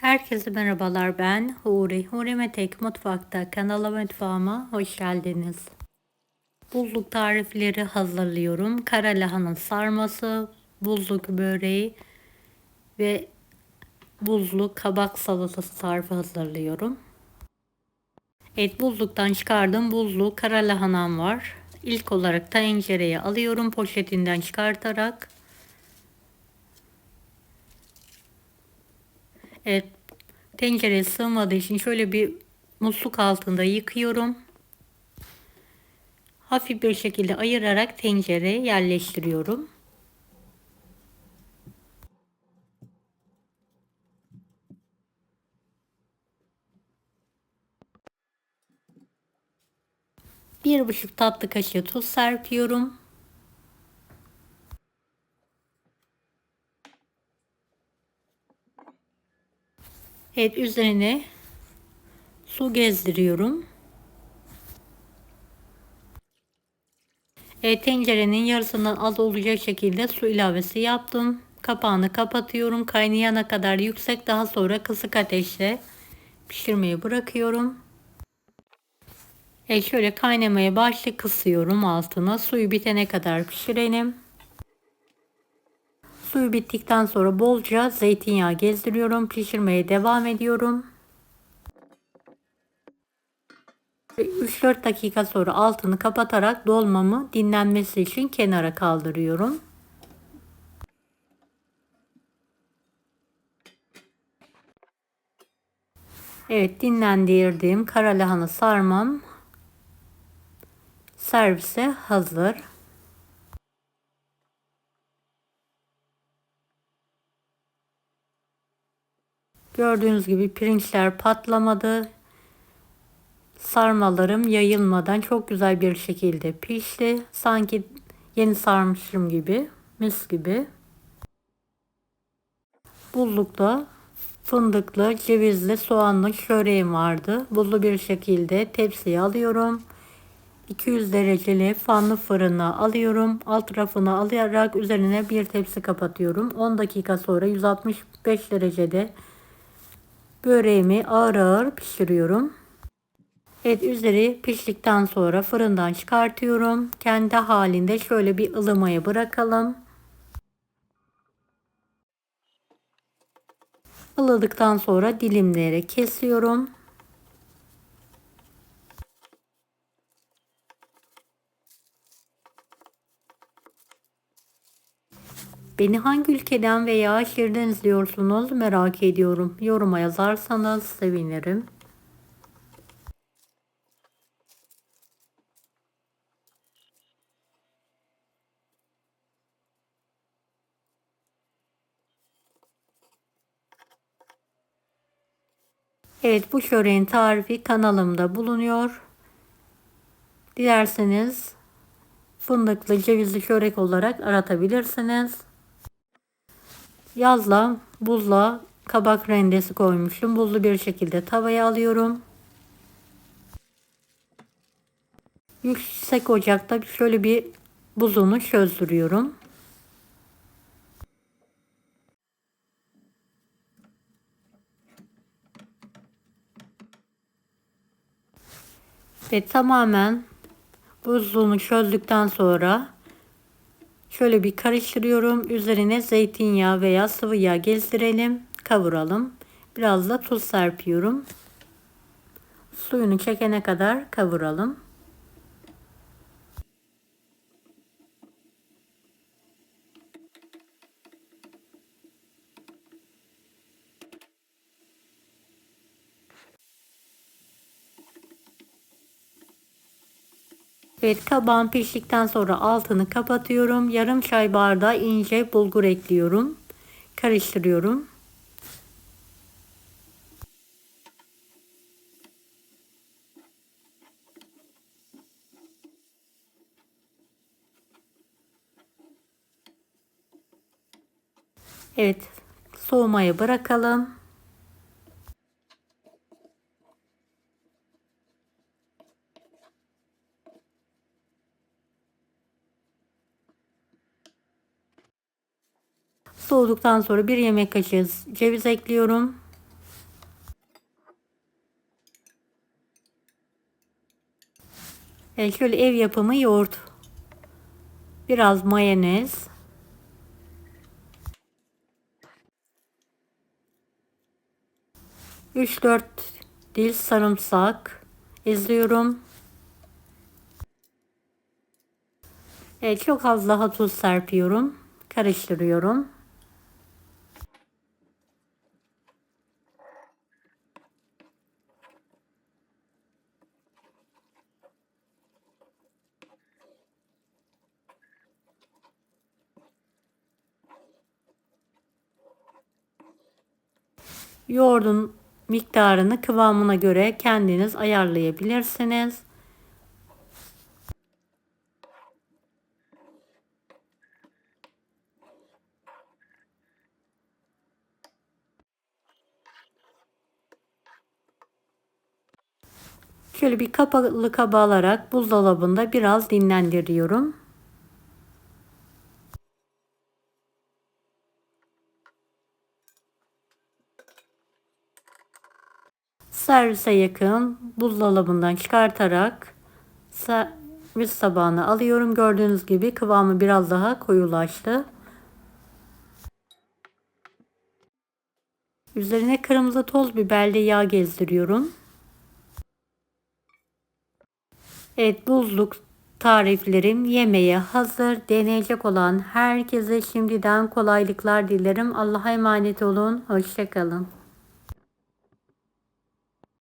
Herkese merhabalar, ben Huri. Huri Metek Mutfak'ta mutfağıma hoş geldiniz. Buzluk tarifleri hazırlıyorum. Kara lahana sarması, buzluk böreği ve buzluk kabak salatası tarifi hazırlıyorum. Evet, buzluktan çıkardım. Buzluk kara lahanam var. İlk olarak tencereye alıyorum poşetinden çıkartarak. Evet, tencereye sığmadığı için şöyle bir musluk altında yıkıyorum. Hafif bir şekilde ayırarak tencereye yerleştiriyorum. Bir buçuk tatlı kaşığı tuz serpiyorum. Evet, üzerine su gezdiriyorum. Evet, tencerenin yarısından az olacak şekilde su ilavesi yaptım. Kapağını kapatıyorum. Kaynayana kadar yüksek, daha sonra kısık ateşte pişirmeye bırakıyorum. Evet, şöyle kaynamaya başlı kısıyorum altına. Suyu bitene kadar pişirelim. Suyu bittikten sonra bolca zeytinyağı gezdiriyorum. Pişirmeye devam ediyorum. 3-4 dakika sonra altını kapatarak dolmamı dinlenmesi için kenara kaldırıyorum. Evet, dinlendirdiğim kara lahana sarmam servise hazır. Gördüğünüz gibi pirinçler patlamadı. Sarmalarım yayılmadan çok güzel bir şekilde pişti. Sanki yeni sarmışım gibi, mis gibi. Buzlukta fındıklı, cevizli, soğanlı çöreğim vardı. Buzlu bir şekilde tepsiye alıyorum. 200 dereceli fanlı fırına alıyorum. Alt rafına alarak üzerine bir tepsi kapatıyorum. 10 dakika sonra 165 derecede böreğimi ağır ağır pişiriyorum. Evet, üzeri piştikten sonra fırından çıkartıyorum. Kendi halinde şöyle bir ılımaya bırakalım. Ilıdıktan sonra dilimleyerek kesiyorum. Beni hangi ülkeden veya şehirden izliyorsunuz merak ediyorum. Yoruma yazarsanız sevinirim. Evet, bu çöreğin tarifi kanalımda bulunuyor. Dilerseniz fındıklı cevizli çörek olarak aratabilirsiniz. Yazla buzla kabak rendesi koymuştum. Buzlu bir şekilde tavaya alıyorum. Yüksek ocakta şöyle bir buzunu çözdürüyorum. Ve tamamen buzluğunu çözdükten sonra şöyle bir karıştırıyorum. Üzerine zeytinyağı veya sıvı yağ gezdirelim. Kavuralım. Biraz da tuz serpiyorum. Suyunu çekene kadar kavuralım. Evet, kabağım piştikten sonra altını kapatıyorum. Yarım çay bardağı ince bulgur ekliyorum. Karıştırıyorum. Evet, soğumaya bırakalım. Soğuduktan sonra bir yemek kaşığı ceviz ekliyorum. Şöyle ev yapımı yoğurt. Biraz mayonez. 3-4 diş sarımsak eziyorum. Çok az daha tuz serpiyorum. Karıştırıyorum. Yoğurdun miktarını kıvamına göre kendiniz ayarlayabilirsiniz. Şöyle bir kapalı kaba alarak buzdolabında biraz dinlendiriyorum. Servise yakın buzdolabından çıkartarak servis tabağına alıyorum. Gördüğünüz gibi kıvamı biraz daha koyulaştı. Üzerine kırmızı toz biberli yağ gezdiriyorum. Evet, buzluk tariflerim yemeğe hazır. Deneyecek olan herkese şimdiden kolaylıklar dilerim. Allah'a emanet olun. Hoşça kalın.